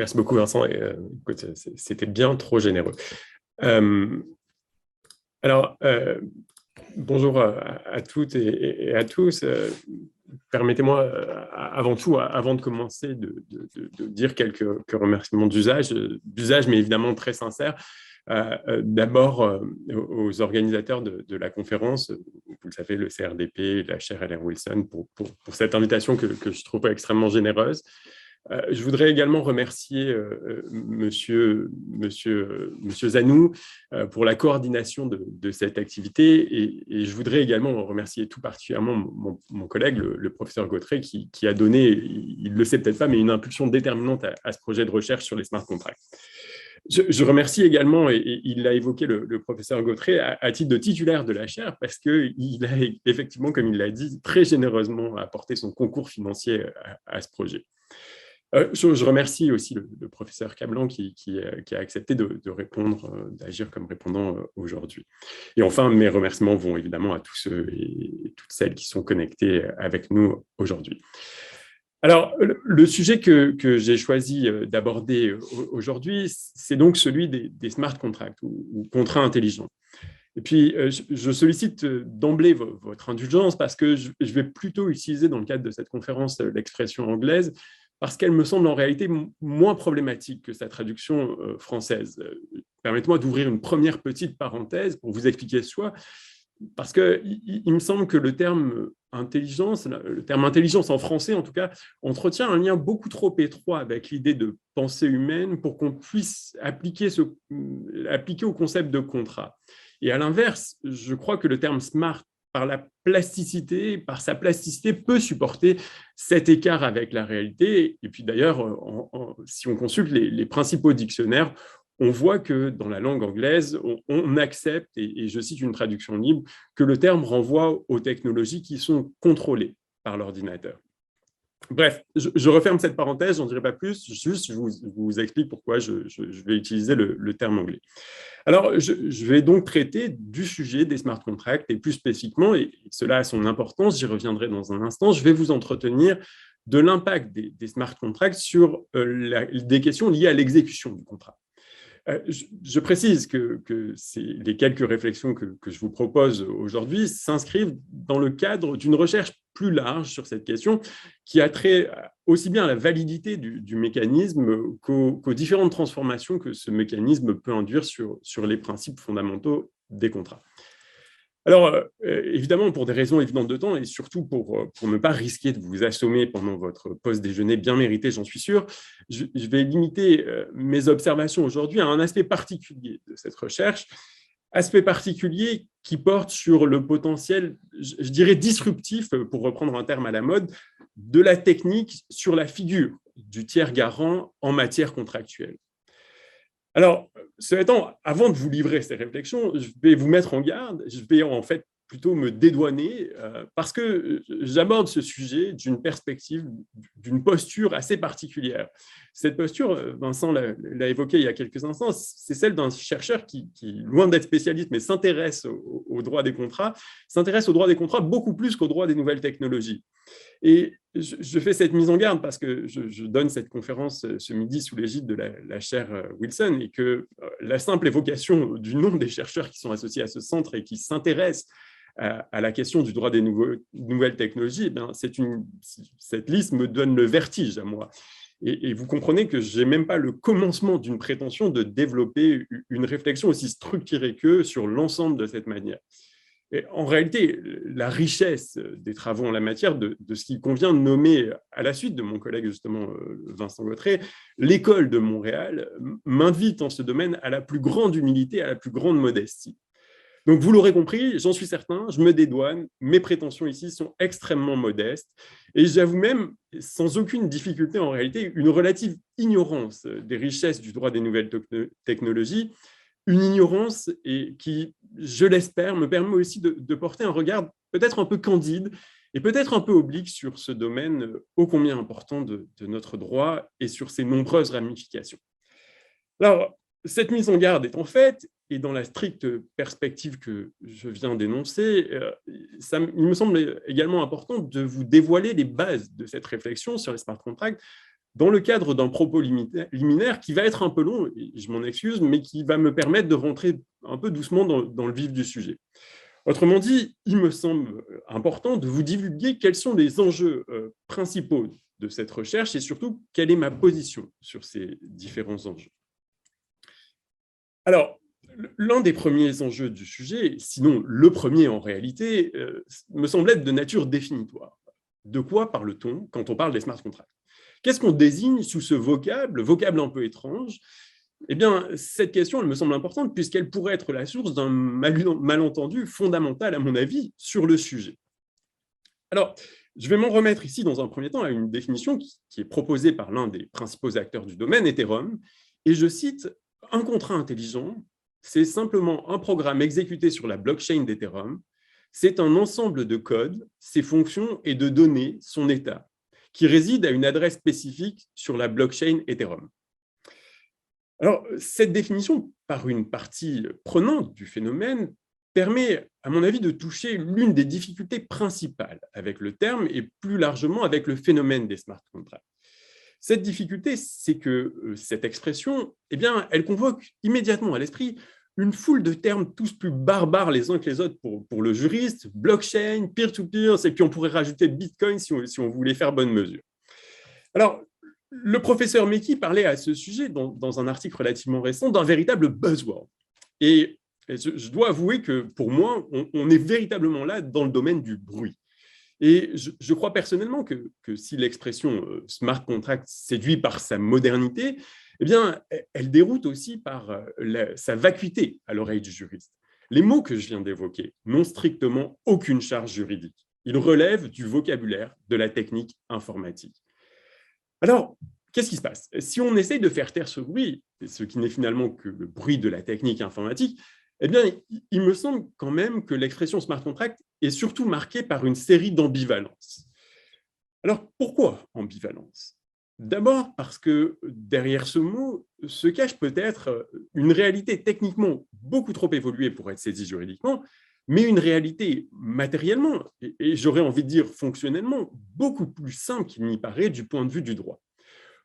Merci beaucoup, Vincent. Et, écoute, c'était bien trop généreux. Euh, alors, bonjour à toutes et à tous. Permettez-moi, avant tout, avant de commencer, de dire quelques remerciements d'usage, mais évidemment très sincères. D'abord, aux organisateurs de la conférence, vous le savez, le CRDP, la chaire Alain Wilson, pour cette invitation que je trouve extrêmement généreuse. Je voudrais également remercier monsieur Zanou pour la coordination de cette activité et je voudrais également remercier tout particulièrement mon collègue, le professeur Gautret, qui a donné, il ne le sait peut-être pas, mais une impulsion déterminante à ce projet de recherche sur les smart contracts. Je remercie également, et il l'a évoqué, le professeur Gautret, à titre de titulaire de la chaire, parce qu'il a effectivement, comme il l'a dit, très généreusement apporté son concours financier à ce projet. Je remercie aussi le professeur Cablan qui a accepté de répondre, d'agir comme répondant aujourd'hui. Et enfin, mes remerciements vont évidemment à tous ceux et toutes celles qui sont connectés avec nous aujourd'hui. Alors, le sujet que j'ai choisi d'aborder aujourd'hui, c'est donc celui des smart contracts ou contrats intelligents. Et puis, je sollicite d'emblée votre indulgence parce que je vais plutôt utiliser dans le cadre de cette conférence l'expression anglaise parce qu'elle me semble en réalité moins problématique que sa traduction française. Permettez-moi d'ouvrir une première petite parenthèse pour vous expliquer cela, parce qu'il me semble que le terme intelligence en français en tout cas, entretient un lien beaucoup trop étroit avec l'idée de pensée humaine pour qu'on puisse appliquer au concept de contrat. Et à l'inverse, je crois que le terme smart, par sa plasticité, peut supporter cet écart avec la réalité. Et puis d'ailleurs, si on consulte les principaux dictionnaires, on voit que dans la langue anglaise, on accepte, et je cite une traduction libre, que le terme renvoie aux technologies qui sont contrôlées par l'ordinateur. Bref, je referme cette parenthèse, j'en dirai pas plus, juste je vous explique pourquoi je vais utiliser le terme anglais. Alors, je vais donc traiter du sujet des smart contracts, et plus spécifiquement, et cela a son importance, j'y reviendrai dans un instant, je vais vous entretenir de l'impact des smart contracts sur des questions liées à l'exécution du contrat. Je précise que les quelques réflexions que je vous propose aujourd'hui s'inscrivent dans le cadre d'une recherche plus large sur cette question qui a trait aussi bien à la validité du mécanisme qu'aux différentes transformations que ce mécanisme peut induire sur les principes fondamentaux des contrats. Alors, évidemment, pour des raisons évidentes de temps et surtout pour ne pas risquer de vous assommer pendant votre pause déjeuner bien mérité, j'en suis sûr, je vais limiter mes observations aujourd'hui à un aspect particulier de cette recherche, aspect particulier qui porte sur le potentiel, je dirais disruptif, pour reprendre un terme à la mode, de la technique sur la figure du tiers garant en matière contractuelle. Alors, cela étant, avant de vous livrer ces réflexions, je vais vous mettre en garde, je vais en fait plutôt me dédouaner parce que j'aborde ce sujet d'une perspective, d'une posture assez particulière. Cette posture, Vincent l'a évoqué il y a quelques instants, c'est celle d'un chercheur qui, loin d'être spécialiste, mais s'intéresse au droit des contrats, s'intéresse au droit des contrats beaucoup plus qu'au droit des nouvelles technologies. Et je fais cette mise en garde parce que je donne cette conférence ce midi sous l'égide de la chaire Wilson et que la simple évocation du nom des chercheurs qui sont associés à ce centre et qui s'intéressent à la question du droit des nouvelles technologies, cette liste me donne le vertige à moi. Et vous comprenez que je n'ai même pas le commencement d'une prétention de développer une réflexion aussi structurée qu'eux sur l'ensemble de cette manière. Et en réalité, la richesse des travaux en la matière, de ce qu'il convient de nommer à la suite de mon collègue, justement, Vincent Gautret, l'école de Montréal m'invite en ce domaine à la plus grande humilité, à la plus grande modestie. Donc, vous l'aurez compris, j'en suis certain, je me dédouane, mes prétentions ici sont extrêmement modestes, et j'avoue même, sans aucune difficulté en réalité, une relative ignorance des richesses du droit des nouvelles technologies, une ignorance et qui, je l'espère, me permet aussi de porter un regard peut-être un peu candide et peut-être un peu oblique sur ce domaine ô combien important de notre droit et sur ses nombreuses ramifications. Alors, cette mise en garde étant faite, et dans la stricte perspective que je viens d'énoncer, il me semble également important de vous dévoiler les bases de cette réflexion sur les smart contracts dans le cadre d'un propos liminaire qui va être un peu long, et je m'en excuse, mais qui va me permettre de rentrer un peu doucement dans le vif du sujet. Autrement dit, il me semble important de vous divulguer quels sont les enjeux principaux de cette recherche et surtout, quelle est ma position sur ces différents enjeux. Alors, l'un des premiers enjeux du sujet, sinon le premier en réalité, me semble être de nature définitoire. De quoi parle-t-on quand on parle des smart contracts? Qu'est-ce qu'on désigne sous ce vocable un peu étrange? Eh bien, cette question, elle me semble importante puisqu'elle pourrait être la source d'un malentendu fondamental, à mon avis, sur le sujet. Alors, je vais m'en remettre ici, dans un premier temps, à une définition qui est proposée par l'un des principaux acteurs du domaine, Ethereum, et je cite « Un contrat intelligent, c'est simplement un programme exécuté sur la blockchain d'Ethereum. C'est un ensemble de codes, ses fonctions et de données, son état, qui réside à une adresse spécifique sur la blockchain Ethereum. » Alors, cette définition, par une partie prenante du phénomène, permet, à mon avis, de toucher l'une des difficultés principales avec le terme et plus largement avec le phénomène des smart contracts. Cette difficulté, c'est que cette expression, eh bien, elle convoque immédiatement à l'esprit une foule de termes tous plus barbares les uns que les autres pour le juriste, blockchain, peer-to-peer, et puis on pourrait rajouter Bitcoin si on voulait faire bonne mesure. Alors, le professeur Meki parlait à ce sujet dans un article relativement récent d'un véritable buzzword. Et je dois avouer que pour moi, on est véritablement là dans le domaine du bruit. Et je crois personnellement que si l'expression smart contract séduit par sa modernité, eh bien, elle déroute aussi par sa vacuité à l'oreille du juriste. Les mots que je viens d'évoquer n'ont strictement aucune charge juridique. Ils relèvent du vocabulaire de la technique informatique. Alors, qu'est-ce qui se passe? Si on essaye de faire taire ce bruit, ce qui n'est finalement que le bruit de la technique informatique, eh bien, il me semble quand même que l'expression smart contract est surtout marquée par une série d'ambivalences. Alors, pourquoi ambivalence? D'abord parce que derrière ce mot se cache peut-être une réalité techniquement beaucoup trop évoluée pour être saisie juridiquement, mais une réalité matériellement, et j'aurais envie de dire fonctionnellement, beaucoup plus simple qu'il n'y paraît du point de vue du droit.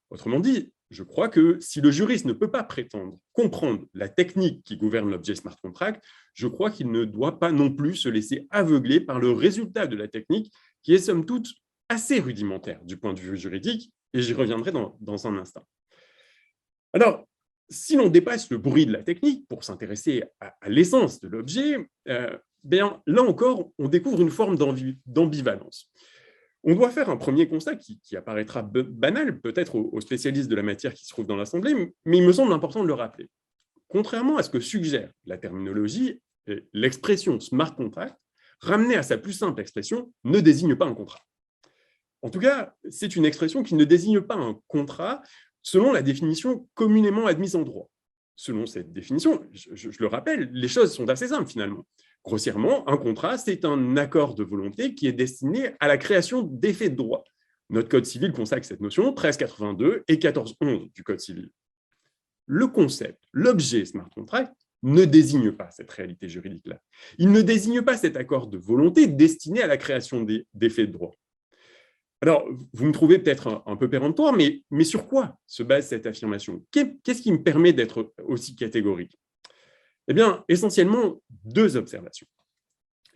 Autrement dit, je crois que si le juriste ne peut pas prétendre comprendre la technique qui gouverne l'objet smart contract, je crois qu'il ne doit pas non plus se laisser aveugler par le résultat de la technique qui est somme toute assez rudimentaire du point de vue juridique, et j'y reviendrai dans un instant. Alors, si l'on dépasse le bruit de la technique pour s'intéresser à l'essence de l'objet, bien, là encore, on découvre une forme d'ambivalence. On doit faire un premier constat qui apparaîtra banal, peut-être aux spécialistes de la matière qui se trouvent dans l'Assemblée, mais il me semble important de le rappeler. Contrairement à ce que suggère la terminologie, l'expression smart contract, ramenée à sa plus simple expression, ne désigne pas un contrat. En tout cas, c'est une expression qui ne désigne pas un contrat selon la définition communément admise en droit. Selon cette définition, je le rappelle, les choses sont assez simples finalement. Grossièrement, un contrat, c'est un accord de volonté qui est destiné à la création d'effets de droit. Notre Code civil consacre cette notion, 1382 et 1411 du Code civil. Le concept, l'objet smart contract, ne désigne pas cette réalité juridique-là. Il ne désigne pas cet accord de volonté destiné à la création d'effets de droit. Alors, vous me trouvez peut-être un peu péremptoire, mais sur quoi se base cette affirmation? Qu'est-ce qui me permet d'être aussi catégorique? Eh bien, essentiellement, deux observations.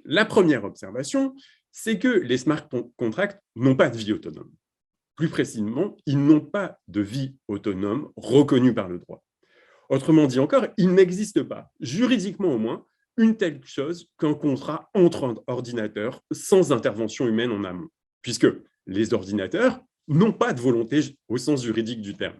La première observation, c'est que les smart contracts n'ont pas de vie autonome. Plus précisément, ils n'ont pas de vie autonome reconnue par le droit. Autrement dit encore, il n'existe pas, juridiquement au moins, une telle chose qu'un contrat entre ordinateurs sans intervention humaine en amont, puisque les ordinateurs n'ont pas de volonté au sens juridique du terme.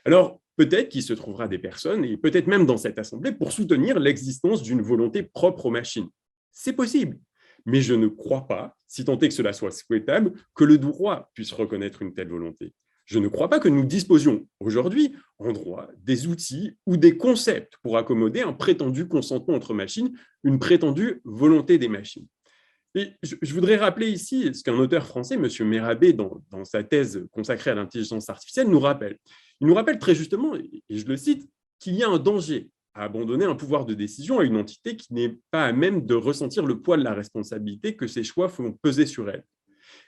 Alors, peut-être qu'il se trouvera des personnes, et peut-être même dans cette assemblée, pour soutenir l'existence d'une volonté propre aux machines. C'est possible, mais je ne crois pas, si tant est que cela soit souhaitable, que le droit puisse reconnaître une telle volonté. Je ne crois pas que nous disposions aujourd'hui, en droit, des outils ou des concepts pour accommoder un prétendu consentement entre machines, une prétendue volonté des machines. Et je voudrais rappeler ici ce qu'un auteur français, M. Mérabé, dans sa thèse consacrée à l'intelligence artificielle, nous rappelle. Il nous rappelle très justement, et je le cite, qu'il y a un danger à abandonner un pouvoir de décision à une entité qui n'est pas à même de ressentir le poids de la responsabilité que ses choix font peser sur elle.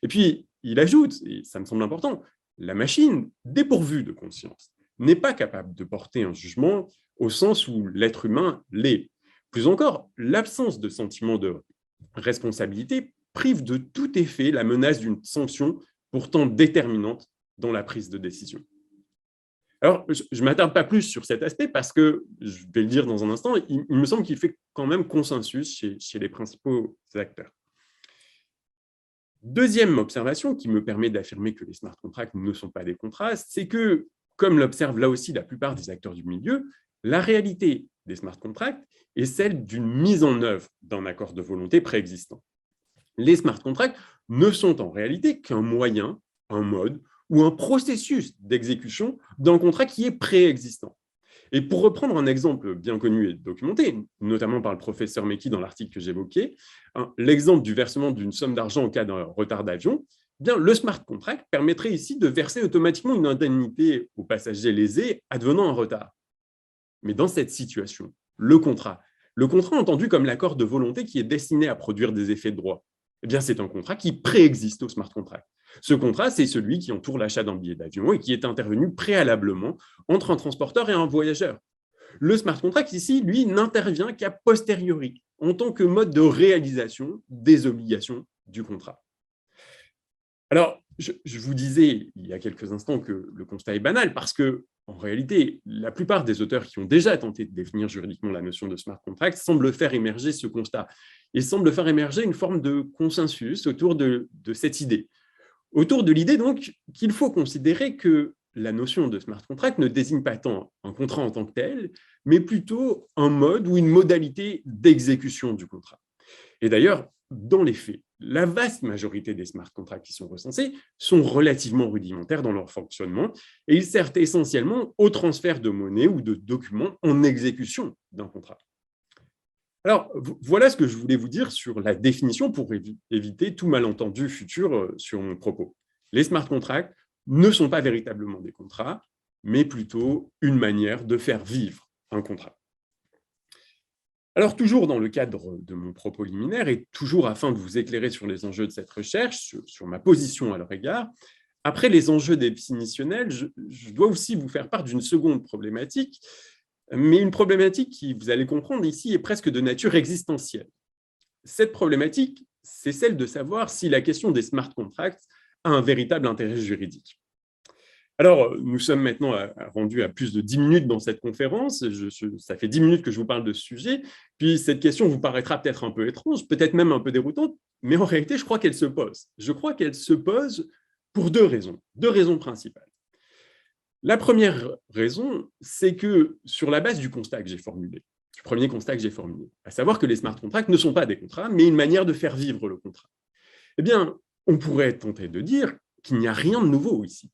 Et puis, il ajoute, et ça me semble important, La machine, dépourvue de conscience, n'est pas capable de porter un jugement au sens où l'être humain l'est. Plus encore, l'absence de sentiment de responsabilité prive de tout effet la menace d'une sanction pourtant déterminante dans la prise de décision. Alors, je ne m'attarde pas plus sur cet aspect parce que, je vais le dire dans un instant, il me semble qu'il fait quand même consensus chez les principaux acteurs. Deuxième observation qui me permet d'affirmer que les smart contracts ne sont pas des contrats, c'est que, comme l'observent là aussi la plupart des acteurs du milieu, la réalité des smart contracts est celle d'une mise en œuvre d'un accord de volonté préexistant. Les smart contracts ne sont en réalité qu'un moyen, un mode ou un processus d'exécution d'un contrat qui est préexistant. Et pour reprendre un exemple bien connu et documenté, notamment par le professeur Meki dans l'article que j'évoquais, l'exemple du versement d'une somme d'argent en cas d'un retard d'avion, bien, le smart contract permettrait ici de verser automatiquement une indemnité aux passagers lésés advenant un retard. Mais dans cette situation, le contrat entendu comme l'accord de volonté qui est destiné à produire des effets de droit, eh bien, c'est un contrat qui préexiste au smart contract. Ce contrat, c'est celui qui entoure l'achat d'un billet d'avion et qui est intervenu préalablement entre un transporteur et un voyageur. Le smart contract, ici, lui, n'intervient qu'à posteriori, en tant que mode de réalisation des obligations du contrat. Alors, je vous disais il y a quelques instants que le constat est banal parce que, en réalité, la plupart des auteurs qui ont déjà tenté de définir juridiquement la notion de smart contract semblent faire émerger ce constat et semblent faire émerger une forme de consensus autour de cette idée. Autour de l'idée, donc, qu'il faut considérer que la notion de smart contract ne désigne pas tant un contrat en tant que tel, mais plutôt un mode ou une modalité d'exécution du contrat. Et d'ailleurs, dans les faits, la vaste majorité des smart contracts qui sont recensés sont relativement rudimentaires dans leur fonctionnement et ils servent essentiellement au transfert de monnaie ou de documents en exécution d'un contrat. Alors, voilà ce que je voulais vous dire sur la définition pour éviter tout malentendu futur sur mon propos. Les smart contracts ne sont pas véritablement des contrats, mais plutôt une manière de faire vivre un contrat. Alors, toujours dans le cadre de mon propos liminaire et toujours afin de vous éclairer sur les enjeux de cette recherche, sur ma position à leur égard, après les enjeux définitionnels, je dois aussi vous faire part d'une seconde problématique, mais une problématique qui, vous allez comprendre ici, est presque de nature existentielle. Cette problématique, c'est celle de savoir si la question des smart contracts a un véritable intérêt juridique. Alors, nous sommes maintenant rendus à plus de 10 minutes dans cette conférence. Ça fait 10 minutes que je vous parle de ce sujet. Puis cette question vous paraîtra peut-être un peu étrange, peut-être même un peu déroutante, mais en réalité, je crois qu'elle se pose. Je crois qu'elle se pose pour deux raisons principales. La première raison, c'est que sur la base du constat que j'ai formulé, du premier constat que j'ai formulé, à savoir que les smart contracts ne sont pas des contrats, mais une manière de faire vivre le contrat, eh bien, on pourrait tenter de dire qu'il n'y a rien de nouveau ici.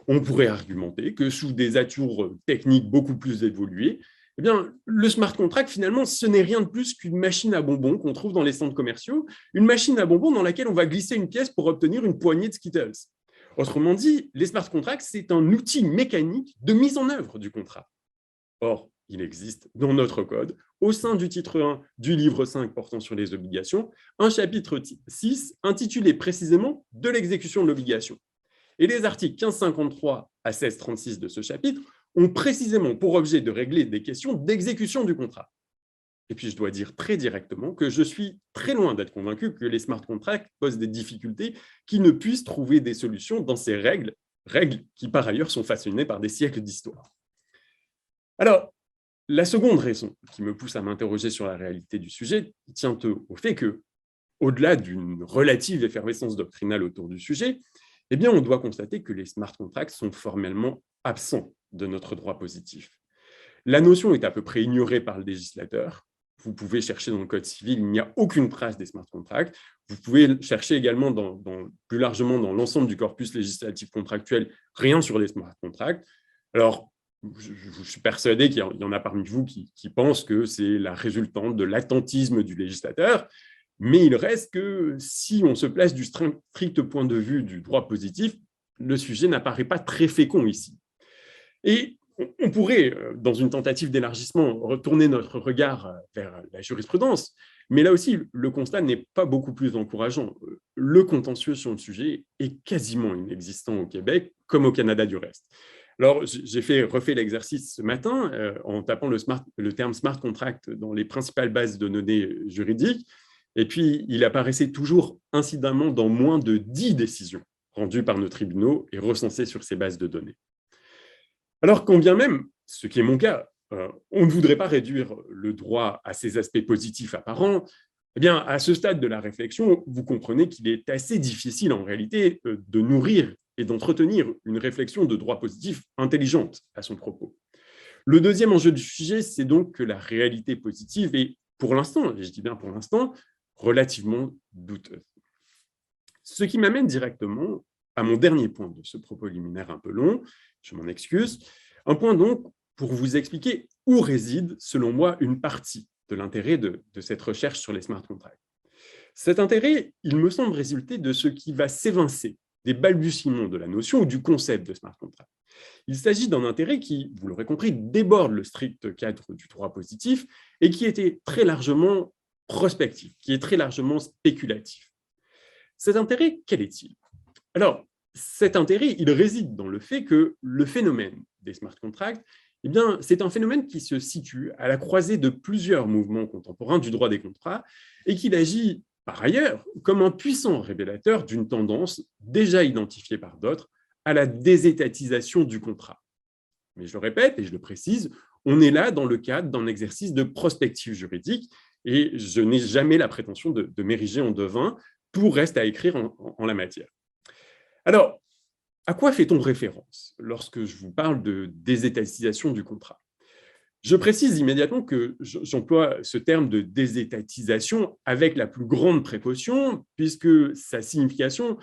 On pourrait argumenter que sous des atours techniques beaucoup plus évolués, eh bien, le smart contract, finalement, ce n'est rien de plus qu'une machine à bonbons qu'on trouve dans les centres commerciaux, une machine à bonbons dans laquelle on va glisser une pièce pour obtenir une poignée de Skittles. Autrement dit, les smart contracts, c'est un outil mécanique de mise en œuvre du contrat. Or, il existe dans notre code, au sein du titre 1 du livre 5 portant sur les obligations, un chapitre 6 intitulé précisément « De l'exécution de l'obligation ». Et les articles 1553 à 1636 de ce chapitre ont précisément pour objet de régler des questions d'exécution du contrat. Et puis, je dois dire très directement que je suis très loin d'être convaincu que les smart contracts posent des difficultés qui ne puissent trouver des solutions dans ces règles qui, par ailleurs, sont façonnées par des siècles d'histoire. Alors, la seconde raison qui me pousse à m'interroger sur la réalité du sujet tient au fait que, au-delà d'une relative effervescence doctrinale autour du sujet, eh bien, on doit constater que les smart contracts sont formellement absents de notre droit positif. La notion est à peu près ignorée par le législateur. Vous pouvez chercher dans le Code civil, il n'y a aucune trace des smart contracts. Vous pouvez chercher également plus largement dans l'ensemble du corpus législatif contractuel, rien sur les smart contracts. Alors, je suis persuadé qu'il y en a parmi vous qui pensent que c'est la résultante de l'attentisme du législateur. Mais il reste que si on se place du strict point de vue du droit positif, le sujet n'apparaît pas très fécond ici. Et on pourrait, dans une tentative d'élargissement, retourner notre regard vers la jurisprudence, mais là aussi, le constat n'est pas beaucoup plus encourageant. Le contentieux sur le sujet est quasiment inexistant au Québec, comme au Canada du reste. Alors, j'ai refait l'exercice ce matin en tapant le terme smart contract dans les principales bases de données juridiques, et puis il apparaissait toujours incidemment dans moins de 10 décisions rendues par nos tribunaux et recensées sur ces bases de données. Alors, quand bien même, ce qui est mon cas, on ne voudrait pas réduire le droit à ses aspects positifs apparents, eh bien, à ce stade de la réflexion, vous comprenez qu'il est assez difficile en réalité de nourrir et d'entretenir une réflexion de droit positif intelligente à son propos. Le deuxième enjeu du sujet, c'est donc que la réalité positive est, pour l'instant, et je dis bien pour l'instant, relativement douteuse. Ce qui m'amène directement à mon dernier point de ce propos liminaire un peu long, je m'en excuse, un point donc pour vous expliquer où réside, selon moi, une partie de l'intérêt de cette recherche sur les smart contracts. Cet intérêt, il me semble résulter de ce qui va s'évincer des balbutiements de la notion ou du concept de smart contract. Il s'agit d'un intérêt qui, vous l'aurez compris, déborde le strict cadre du droit positif et qui était très largement prospectif, qui est très largement spéculatif. Cet intérêt, quel est-il? Alors, cet intérêt, il réside dans le fait que le phénomène des smart contracts, eh bien, c'est un phénomène qui se situe à la croisée de plusieurs mouvements contemporains du droit des contrats et qu'il agit, par ailleurs, comme un puissant révélateur d'une tendance déjà identifiée par d'autres à la désétatisation du contrat. Mais je le répète et je le précise, on est là dans le cadre d'un exercice de prospective juridique et je n'ai jamais la prétention de m'ériger en devin, tout reste à écrire en la matière. Alors, à quoi fait-on référence lorsque je vous parle de désétatisation du contrat? Je précise immédiatement que j'emploie ce terme de désétatisation avec la plus grande précaution, puisque sa signification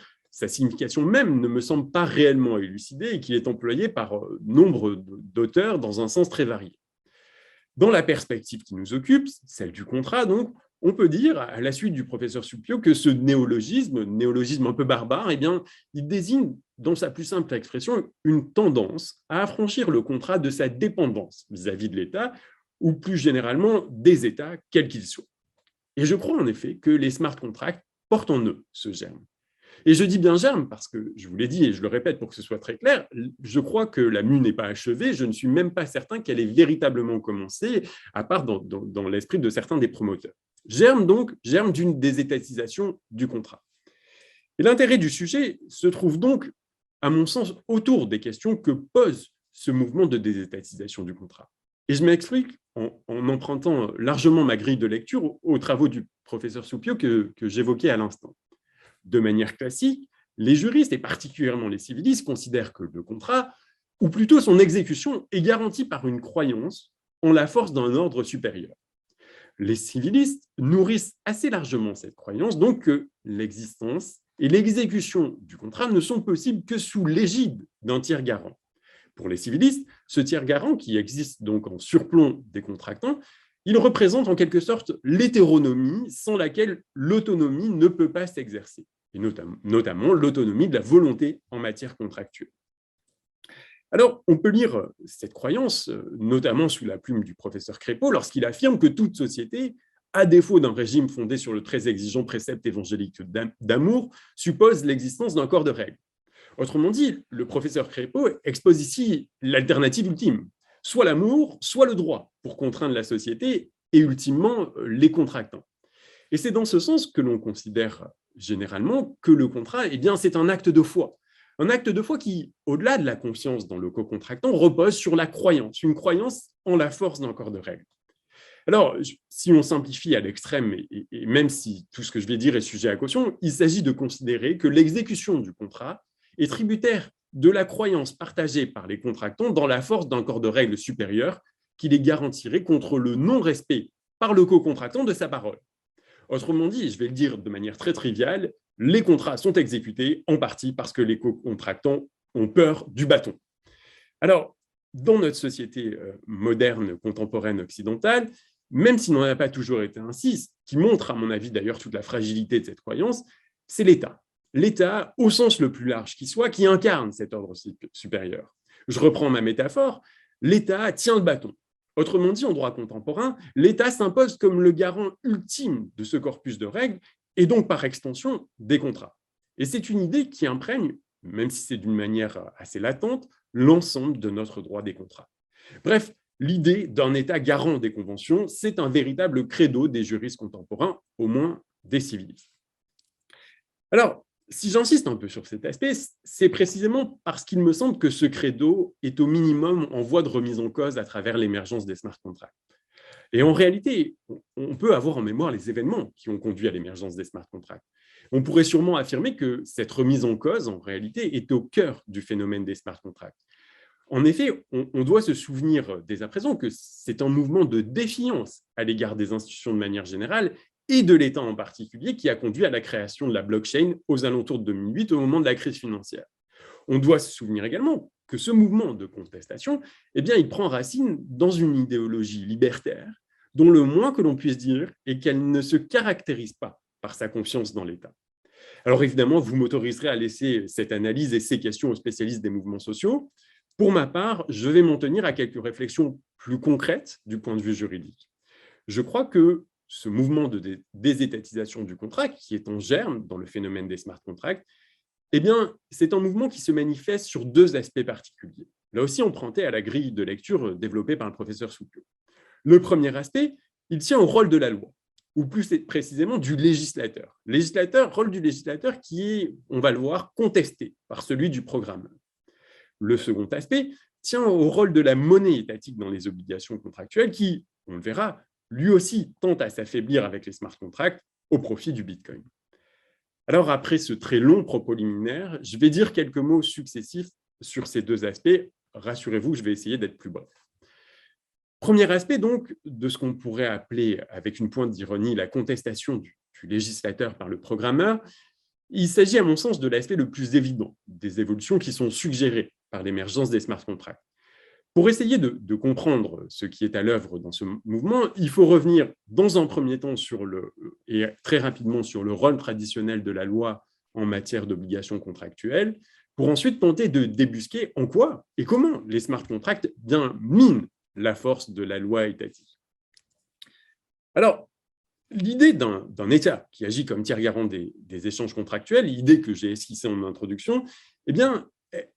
même ne me semble pas réellement élucidée et qu'il est employé par nombre d'auteurs dans un sens très varié. Dans la perspective qui nous occupe, celle du contrat, donc, on peut dire, à la suite du professeur Suppio, que ce néologisme un peu barbare, eh bien, il désigne, dans sa plus simple expression, une tendance à affranchir le contrat de sa dépendance vis-à-vis de l'État, ou plus généralement des États, quels qu'ils soient. Et je crois en effet que les smart contracts portent en eux ce germe. Et je dis bien germe parce que, je vous l'ai dit et je le répète pour que ce soit très clair, je crois que la mue n'est pas achevée, je ne suis même pas certain qu'elle ait véritablement commencé, à part dans l'esprit de certains des promoteurs. Germe donc, germe d'une désétatisation du contrat. Et l'intérêt du sujet se trouve donc, à mon sens, autour des questions que pose ce mouvement de désétatisation du contrat. Et je m'explique en empruntant largement ma grille de lecture aux travaux du professeur Suppio que j'évoquais à l'instant. De manière classique, les juristes, et particulièrement les civilistes, considèrent que le contrat, ou plutôt son exécution, est garantie par une croyance en la force d'un ordre supérieur. Les civilistes nourrissent assez largement cette croyance, donc que l'existence et l'exécution du contrat ne sont possibles que sous l'égide d'un tiers garant. Pour les civilistes, ce tiers garant, qui existe donc en surplomb des contractants, il représente en quelque sorte l'hétéronomie sans laquelle l'autonomie ne peut pas s'exercer, et notamment l'autonomie de la volonté en matière contractuelle. Alors, on peut lire cette croyance, notamment sous la plume du professeur Crépeau, lorsqu'il affirme que toute société, à défaut d'un régime fondé sur le très exigeant précepte évangélique d'amour, suppose l'existence d'un corps de règles. Autrement dit, le professeur Crépeau expose ici l'alternative ultime, soit l'amour, soit le droit, pour contraindre la société et ultimement les contractants. Et c'est dans ce sens que l'on considère généralement que le contrat, eh bien, c'est un acte de foi. Un acte de foi qui, au-delà de la confiance dans le co-contractant, repose sur la croyance, une croyance en la force d'un corps de règles. Alors, si on simplifie à l'extrême, et même si tout ce que je vais dire est sujet à caution, il s'agit de considérer que l'exécution du contrat est tributaire de la croyance partagée par les contractants dans la force d'un corps de règles supérieur qui les garantirait contre le non-respect par le co-contractant de sa parole. Autrement dit, je vais le dire de manière très triviale, les contrats sont exécutés en partie parce que les co-contractants ont peur du bâton. Alors, dans notre société moderne, contemporaine, occidentale, même s'il n'en a pas toujours été ainsi, ce qui montre, à mon avis d'ailleurs, toute la fragilité de cette croyance, c'est l'État. L'État, au sens le plus large qui soit, qui incarne cet ordre supérieur. Je reprends ma métaphore, l'État tient le bâton. Autrement dit, en droit contemporain, l'État s'impose comme le garant ultime de ce corpus de règles et donc, par extension, des contrats. Et c'est une idée qui imprègne même si c'est d'une manière assez latente, l'ensemble de notre droit des contrats. Bref, l'idée d'un État garant des conventions, c'est un véritable credo des juristes contemporains, au moins des civilistes. Alors, si j'insiste un peu sur cet aspect, c'est précisément parce qu'il me semble que ce credo est au minimum en voie de remise en cause à travers l'émergence des smart contracts. Et en réalité, on peut avoir en mémoire les événements qui ont conduit à l'émergence des smart contracts. On pourrait sûrement affirmer que cette remise en cause, en réalité, est au cœur du phénomène des smart contracts. En effet, on doit se souvenir dès à présent que c'est un mouvement de défiance à l'égard des institutions de manière générale et de l'État en particulier qui a conduit à la création de la blockchain aux alentours de 2008, au moment de la crise financière. On doit se souvenir également que ce mouvement de contestation, eh bien, il prend racine dans une idéologie libertaire dont le moins que l'on puisse dire est qu'elle ne se caractérise pas par sa confiance dans l'État. Alors évidemment, vous m'autoriserez à laisser cette analyse et ces questions aux spécialistes des mouvements sociaux. Pour ma part, je vais m'en tenir à quelques réflexions plus concrètes du point de vue juridique. Je crois que ce mouvement de désétatisation du contrat, qui est en germe dans le phénomène des smart contracts, eh bien, c'est un mouvement qui se manifeste sur deux aspects particuliers. Là aussi, emprunté à la grille de lecture développée par le professeur Soupiot. Le premier aspect, il tient au rôle de la loi, ou plus précisément du législateur. Rôle du législateur qui est, on va le voir, contesté par celui du programmeur. Le second aspect tient au rôle de la monnaie étatique dans les obligations contractuelles qui, on le verra, lui aussi tente à s'affaiblir avec les smart contracts au profit du Bitcoin. Alors, après ce très long propos liminaire, je vais dire quelques mots successifs sur ces deux aspects. Rassurez-vous, je vais essayer d'être plus bref. Premier aspect, donc, de ce qu'on pourrait appeler, avec une pointe d'ironie, la contestation du législateur par le programmeur, il s'agit, à mon sens, de l'aspect le plus évident des évolutions qui sont suggérées par l'émergence des smart contracts. Pour essayer de comprendre ce qui est à l'œuvre dans ce mouvement, il faut revenir dans un premier temps et très rapidement sur le rôle traditionnel de la loi en matière d'obligations contractuelles, pour ensuite tenter de débusquer en quoi et comment les smart contracts bien minent la force de la loi étatique. Alors, l'idée d'un État qui agit comme tiers garant des échanges contractuels, l'idée que j'ai esquissée en introduction, eh bien,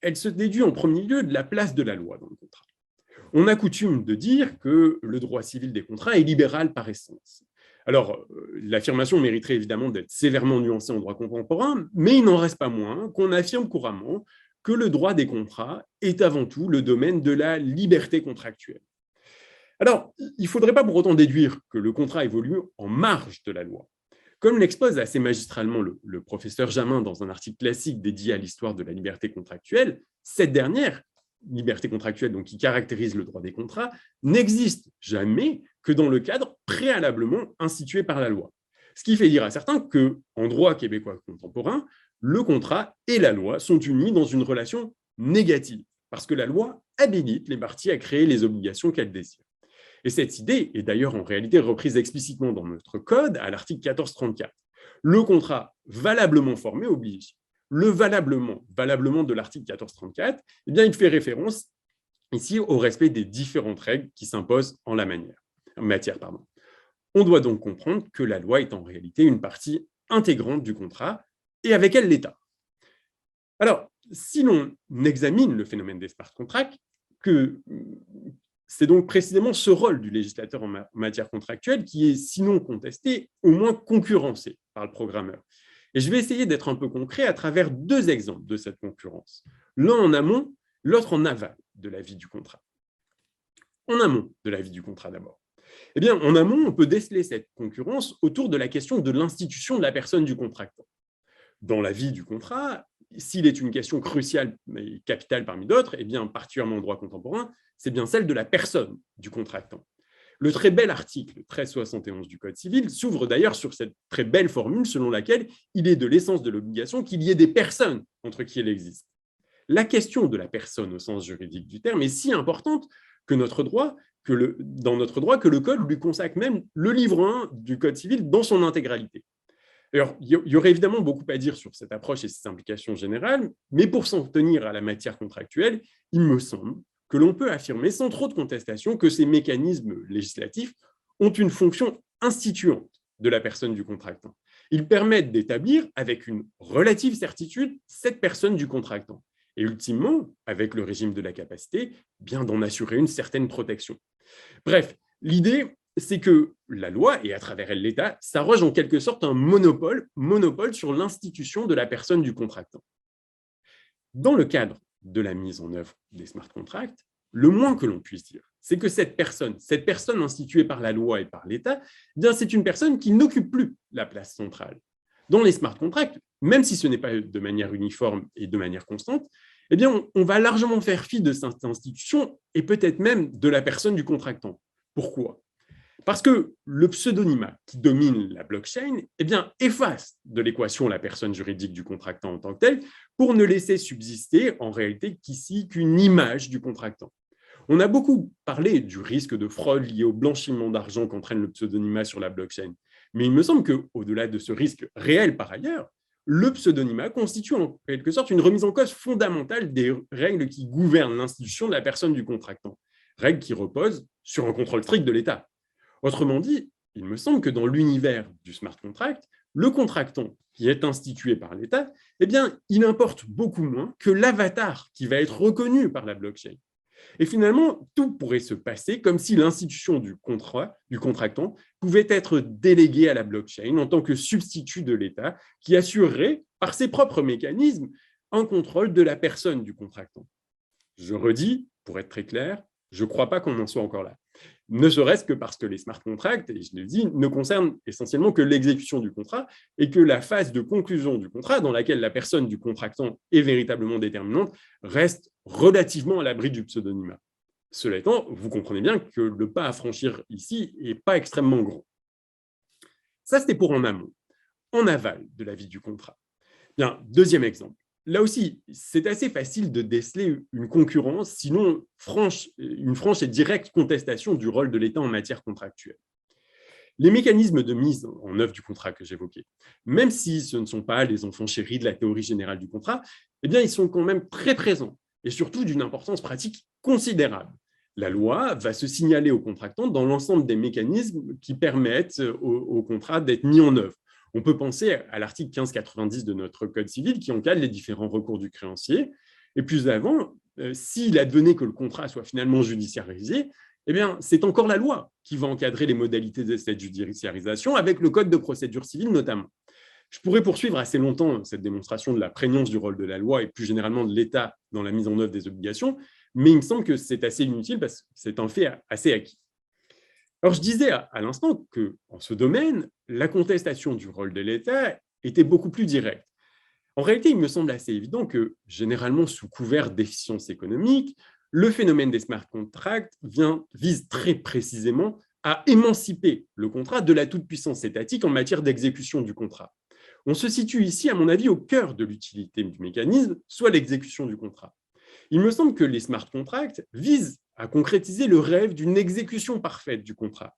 elle se déduit en premier lieu de la place de la loi dans le contrat. On a coutume de dire que le droit civil des contrats est libéral par essence. Alors, l'affirmation mériterait évidemment d'être sévèrement nuancée en droit contemporain, mais il n'en reste pas moins qu'on affirme couramment que le droit des contrats est avant tout le domaine de la liberté contractuelle. Alors, il ne faudrait pas pour autant déduire que le contrat évolue en marge de la loi. Comme l'expose assez magistralement le professeur Jamin dans un article classique dédié à l'histoire de la liberté contractuelle, cette dernière, liberté contractuelle donc, qui caractérise le droit des contrats, n'existe jamais que dans le cadre préalablement institué par la loi. Ce qui fait dire à certains qu'en droit québécois contemporain, le contrat et la loi sont unis dans une relation négative, parce que la loi habilite les parties à créer les obligations qu'elles désirent. Et cette idée est d'ailleurs en réalité reprise explicitement dans notre code à l'article 1434. Le contrat valablement formé oblige. Le valablement de l'article 1434, eh bien, il fait référence ici au respect des différentes règles qui s'imposent en matière. On doit donc comprendre que la loi est en réalité une partie intégrante du contrat et avec elle l'État. Alors, si l'on examine le phénomène des smart contracts, c'est donc précisément ce rôle du législateur en matière contractuelle qui est sinon contesté, au moins concurrencé par le programmeur. Et je vais essayer d'être un peu concret à travers deux exemples de cette concurrence. L'un en amont, l'autre en aval de la vie du contrat. En amont de la vie du contrat d'abord. Eh bien, en amont, on peut déceler cette concurrence autour de la question de l'institution de la personne du contractant. Dans la vie du contrat, s'il est une question cruciale et capitale parmi d'autres, eh bien, particulièrement en droit contemporain, c'est bien celle de la personne du contractant. Le très bel article 1371 du Code civil s'ouvre d'ailleurs sur cette très belle formule selon laquelle il est de l'essence de l'obligation qu'il y ait des personnes entre qui elle existe. La question de la personne au sens juridique du terme est si importante que dans notre droit, que le Code lui consacre même le livre 1 du Code civil dans son intégralité. Alors, il y aurait évidemment beaucoup à dire sur cette approche et ses implications générales, mais pour s'en tenir à la matière contractuelle, il me semble que l'on peut affirmer sans trop de contestation que ces mécanismes législatifs ont une fonction instituante de la personne du contractant. Ils permettent d'établir avec une relative certitude cette personne du contractant. Et ultimement, avec le régime de la capacité, bien d'en assurer une certaine protection. Bref, l'idée, c'est que la loi, et à travers elle l'État, s'arroge en quelque sorte un monopole sur l'institution de la personne du contractant. Dans le cadre de la mise en œuvre des smart contracts, le moins que l'on puisse dire, c'est que cette personne instituée par la loi et par l'État, bien c'est une personne qui n'occupe plus la place centrale. Dans les smart contracts, même si ce n'est pas de manière uniforme et de manière constante, eh bien, on va largement faire fi de cette institution et peut-être même de la personne du contractant. Pourquoi ? Parce que le pseudonymat qui domine la blockchain eh bien, efface de l'équation la personne juridique du contractant en tant que tel pour ne laisser subsister en réalité qu'ici qu'une image du contractant. On a beaucoup parlé du risque de fraude lié au blanchiment d'argent qu'entraîne le pseudonymat sur la blockchain. Mais il me semble qu'au-delà de ce risque réel par ailleurs, le pseudonymat constitue en quelque sorte une remise en cause fondamentale des règles qui gouvernent l'institution de la personne du contractant, règles qui reposent sur un contrôle strict de l'État. Autrement dit, il me semble que dans l'univers du smart contract, le contractant qui est institué par l'État, eh bien, il importe beaucoup moins que l'avatar qui va être reconnu par la blockchain. Et finalement, tout pourrait se passer comme si l'institution du contractant, pouvait être déléguée à la blockchain en tant que substitut de l'État qui assurerait, par ses propres mécanismes, un contrôle de la personne du contractant. Je redis, pour être très clair, je ne crois pas qu'on en soit encore là. Ne serait-ce que parce que les smart contracts, et je le dis, ne concernent essentiellement que l'exécution du contrat et que la phase de conclusion du contrat, dans laquelle la personne du contractant est véritablement déterminante, reste relativement à l'abri du pseudonymat. Cela étant, vous comprenez bien que le pas à franchir ici n'est pas extrêmement grand. Ça, c'était pour en amont. En aval de la vie du contrat. Bien, deuxième exemple. Là aussi, c'est assez facile de déceler une concurrence, sinon une franche et directe contestation du rôle de l'État en matière contractuelle. Les mécanismes de mise en œuvre du contrat que j'évoquais, même si ce ne sont pas les enfants chéris de la théorie générale du contrat, eh bien, ils sont quand même très présents et surtout d'une importance pratique considérable. La loi va se signaler au contractant dans l'ensemble des mécanismes qui permettent au contrat d'être mis en œuvre. On peut penser à l'article 1590 de notre Code civil qui encadre les différents recours du créancier. Et plus avant, s'il advenait que le contrat soit finalement judiciarisé, eh bien, c'est encore la loi qui va encadrer les modalités de cette judiciarisation, avec le Code de procédure civile notamment. Je pourrais poursuivre assez longtemps cette démonstration de la prégnance du rôle de la loi et plus généralement de l'État dans la mise en œuvre des obligations, mais il me semble que c'est assez inutile parce que c'est un fait assez acquis. Alors, je disais à l'instant qu'en ce domaine, la contestation du rôle de l'État était beaucoup plus directe. En réalité, il me semble assez évident que, généralement sous couvert d'efficience économique, le phénomène des smart contracts vise très précisément à émanciper le contrat de la toute-puissance étatique en matière d'exécution du contrat. On se situe ici, à mon avis, au cœur de l'utilité du mécanisme, soit l'exécution du contrat. Il me semble que les smart contracts visent à concrétiser le rêve d'une exécution parfaite du contrat.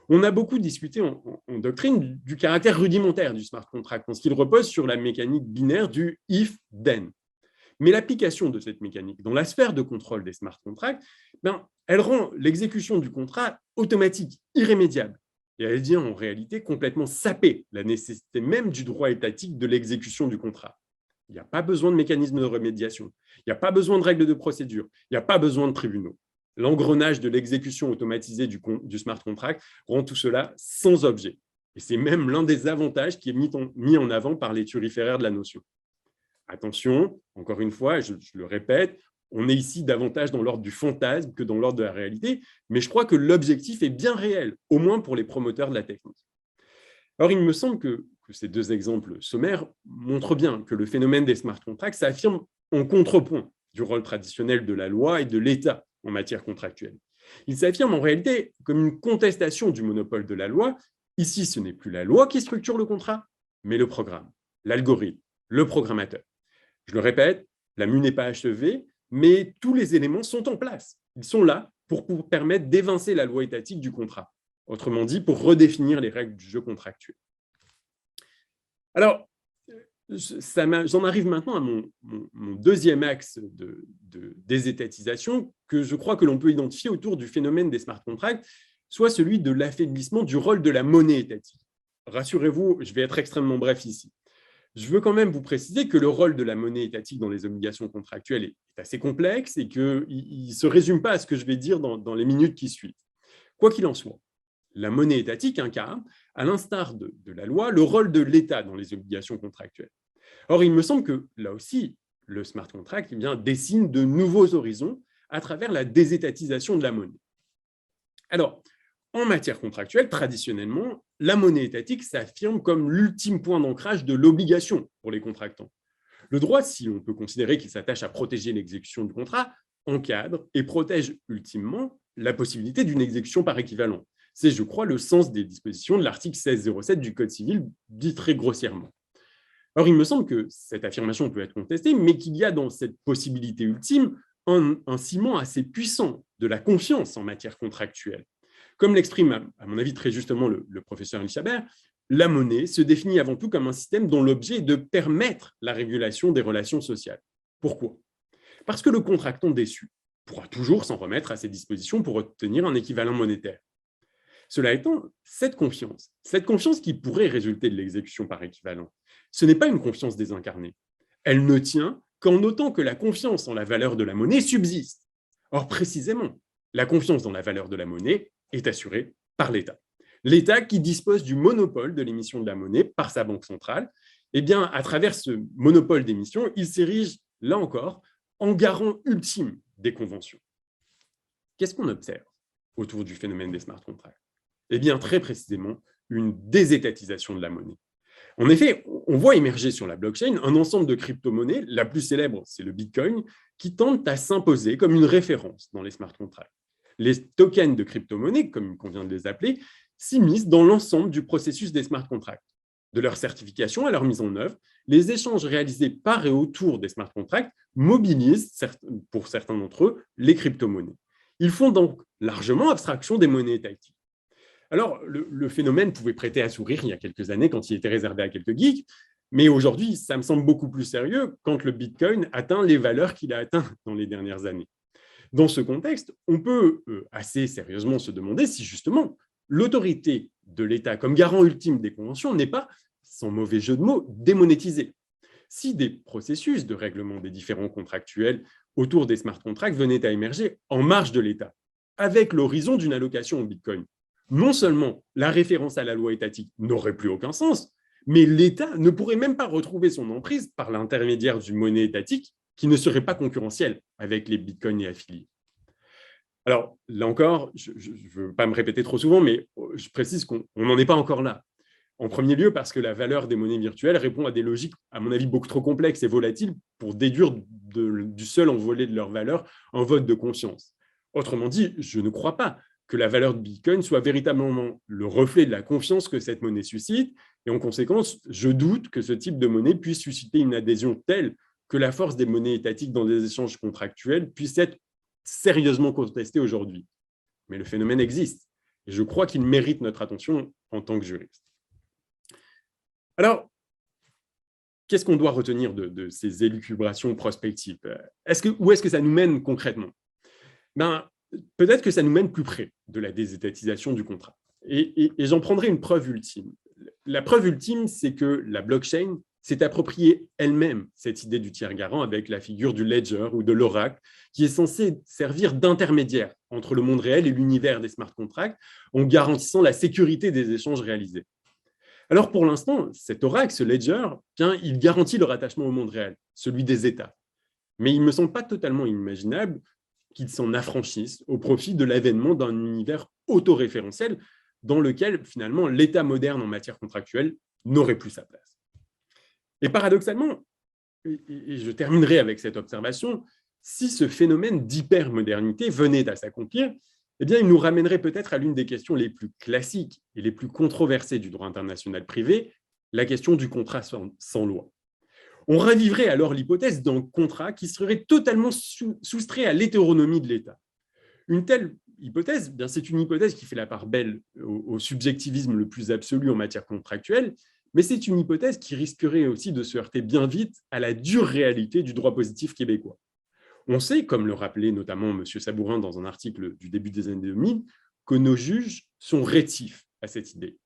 On a beaucoup discuté en doctrine du caractère rudimentaire du smart contract, parce qu'il repose sur la mécanique binaire du if-then. Mais l'application de cette mécanique dans la sphère de contrôle des smart contracts, elle rend l'exécution du contrat automatique, irrémédiable. Et elle vient en réalité complètement saper la nécessité même du droit étatique de l'exécution du contrat. Il n'y a pas besoin de mécanisme de remédiation, il n'y a pas besoin de règles de procédure, il n'y a pas besoin de tribunaux. L'engrenage de l'exécution automatisée du smart contract rend tout cela sans objet. Et c'est même l'un des avantages qui est mis en avant par les thuriféraires de la notion. Attention, encore une fois, je le répète, on est ici davantage dans l'ordre du fantasme que dans l'ordre de la réalité, mais je crois que l'objectif est bien réel, au moins pour les promoteurs de la technique. Alors, il me semble que ces deux exemples sommaires montrent bien que le phénomène des smart contracts s'affirme en contrepoint du rôle traditionnel de la loi et de l'État en matière contractuelle. Il s'affirme en réalité comme une contestation du monopole de la loi. Ici, ce n'est plus la loi qui structure le contrat, mais le programme, l'algorithme, le programmateur. Je le répète, la mue n'est pas achevée, mais tous les éléments sont en place. Ils sont là pour permettre d'évincer la loi étatique du contrat. Autrement dit, pour redéfinir les règles du jeu contractuel. Alors, j'en arrive maintenant à mon deuxième axe de désétatisation que je crois que l'on peut identifier autour du phénomène des smart contracts, soit celui de l'affaiblissement du rôle de la monnaie étatique. rassurez-vous, je vais être extrêmement bref ici. Je veux quand même vous préciser que le rôle de la monnaie étatique dans les obligations contractuelles est assez complexe et qu'il ne se résume pas à ce que je vais dire dans les minutes qui suivent. Quoi qu'il en soit, la monnaie étatique incarne, à l'instar de la loi, le rôle de l'État dans les obligations contractuelles. Or, il me semble que, là aussi, le smart contract dessine de nouveaux horizons à travers la désétatisation de la monnaie. Alors, en matière contractuelle, traditionnellement, la monnaie étatique s'affirme comme l'ultime point d'ancrage de l'obligation pour les contractants. Le droit, si on peut considérer qu'il s'attache à protéger l'exécution du contrat, encadre et protège ultimement la possibilité d'une exécution par équivalent. C'est, je crois, le sens des dispositions de l'article 1607 du Code civil, dit très grossièrement. Or, il me semble que cette affirmation peut être contestée, mais qu'il y a dans cette possibilité ultime un ciment assez puissant de la confiance en matière contractuelle. Comme l'exprime, à mon avis, très justement le professeur Elisabeth, la monnaie se définit avant tout comme un système dont l'objet est de permettre la régulation des relations sociales. Pourquoi ? Parce que le contractant déçu pourra toujours s'en remettre à ses dispositions pour obtenir un équivalent monétaire. Cela étant, cette confiance qui pourrait résulter de l'exécution par équivalent, ce n'est pas une confiance désincarnée. Elle ne tient qu'en autant que la confiance en la valeur de la monnaie subsiste. Or, précisément, la confiance dans la valeur de la monnaie est assurée par l'État. L'État qui dispose du monopole de l'émission de la monnaie par sa banque centrale, eh bien, à travers ce monopole d'émission, il s'érige, là encore, en garant ultime des conventions. Qu'est-ce qu'on observe autour du phénomène des smart contracts ? Eh bien, très précisément, une désétatisation de la monnaie. En effet, on voit émerger sur la blockchain un ensemble de crypto-monnaies, la plus célèbre, c'est le Bitcoin, qui tentent à s'imposer comme une référence dans les smart contracts. Les tokens de crypto-monnaies, comme il convient de les appeler, s'immiscent dans l'ensemble du processus des smart contracts. De leur certification à leur mise en œuvre, les échanges réalisés par et autour des smart contracts mobilisent, pour certains d'entre eux, les crypto-monnaies. Ils font donc largement abstraction des monnaies étatiques. Alors, le phénomène pouvait prêter à sourire il y a quelques années quand il était réservé à quelques geeks, mais aujourd'hui, ça me semble beaucoup plus sérieux quand le Bitcoin atteint les valeurs qu'il a atteintes dans les dernières années. Dans ce contexte, on peut assez sérieusement se demander si justement l'autorité de l'État comme garant ultime des conventions n'est pas, sans mauvais jeu de mots, démonétisée. Si des processus de règlement des différends contractuels autour des smart contracts venaient à émerger en marge de l'État, avec l'horizon d'une allocation au Bitcoin, non seulement la référence à la loi étatique n'aurait plus aucun sens, mais l'État ne pourrait même pas retrouver son emprise par l'intermédiaire d'une monnaie étatique qui ne serait pas concurrentielle avec les bitcoins et affiliés. Alors, là encore, je ne veux pas me répéter trop souvent, mais je précise qu'on n'en est pas encore là. En premier lieu, parce que la valeur des monnaies virtuelles répond à des logiques, à mon avis, beaucoup trop complexes et volatiles pour déduire du seul envolé de leur valeur un vote de confiance. Autrement dit, je ne crois pas que la valeur de Bitcoin soit véritablement le reflet de la confiance que cette monnaie suscite. Et en conséquence, je doute que ce type de monnaie puisse susciter une adhésion telle que la force des monnaies étatiques dans des échanges contractuels puisse être sérieusement contestée aujourd'hui. Mais le phénomène existe. Et je crois qu'il mérite notre attention en tant que juriste. Alors, qu'est-ce qu'on doit retenir de ces élucubrations prospectives ? Où est-ce que ça nous mène concrètement ? Peut-être que ça nous mène plus près de la désétatisation du contrat. Et j'en prendrai une preuve ultime. La preuve ultime, c'est que la blockchain s'est appropriée elle-même cette idée du tiers garant avec la figure du ledger ou de l'oracle, qui est censé servir d'intermédiaire entre le monde réel et l'univers des smart contracts en garantissant la sécurité des échanges réalisés. Alors pour l'instant, cet oracle, ce ledger, il garantit le rattachement au monde réel, celui des États. Mais il ne me semble pas totalement inimaginable qu'ils s'en affranchissent au profit de l'avènement d'un univers autoréférentiel dans lequel, finalement, l'État moderne en matière contractuelle n'aurait plus sa place. Et paradoxalement, et je terminerai avec cette observation, si ce phénomène d'hypermodernité venait à s'accomplir, eh bien, il nous ramènerait peut-être à l'une des questions les plus classiques et les plus controversées du droit international privé, la question du contrat sans loi. On ravivrait alors l'hypothèse d'un contrat qui serait totalement soustrait à l'hétéronomie de l'État. Une telle hypothèse, c'est une hypothèse qui fait la part belle au subjectivisme le plus absolu en matière contractuelle, mais c'est une hypothèse qui risquerait aussi de se heurter bien vite à la dure réalité du droit positif québécois. On sait, comme le rappelait notamment M. Sabourin dans un article du début des années 2000, que nos juges sont rétifs à cette idée.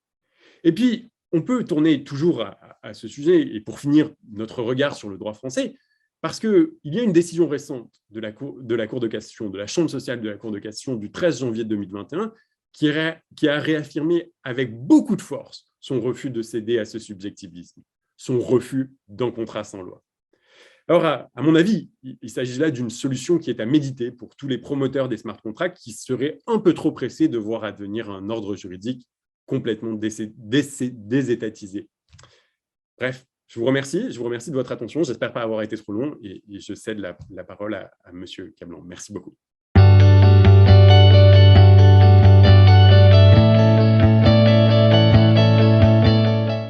Et puis, on peut tourner toujours à ce sujet, et pour finir, notre regard sur le droit français, parce qu'il y a une décision récente de la Cour de cassation, de la Chambre sociale de la Cour de cassation du 13 janvier 2021, qui a réaffirmé avec beaucoup de force son refus de céder à ce subjectivisme, son refus d'un contrat sans loi. Alors, à mon avis, il s'agit là d'une solution qui est à méditer pour tous les promoteurs des smart contracts qui seraient un peu trop pressés de voir advenir un ordre juridique complètement désétatisé. Bref, je vous remercie de votre attention. J'espère pas avoir été trop long et je cède la parole à M. Cablan. Merci beaucoup.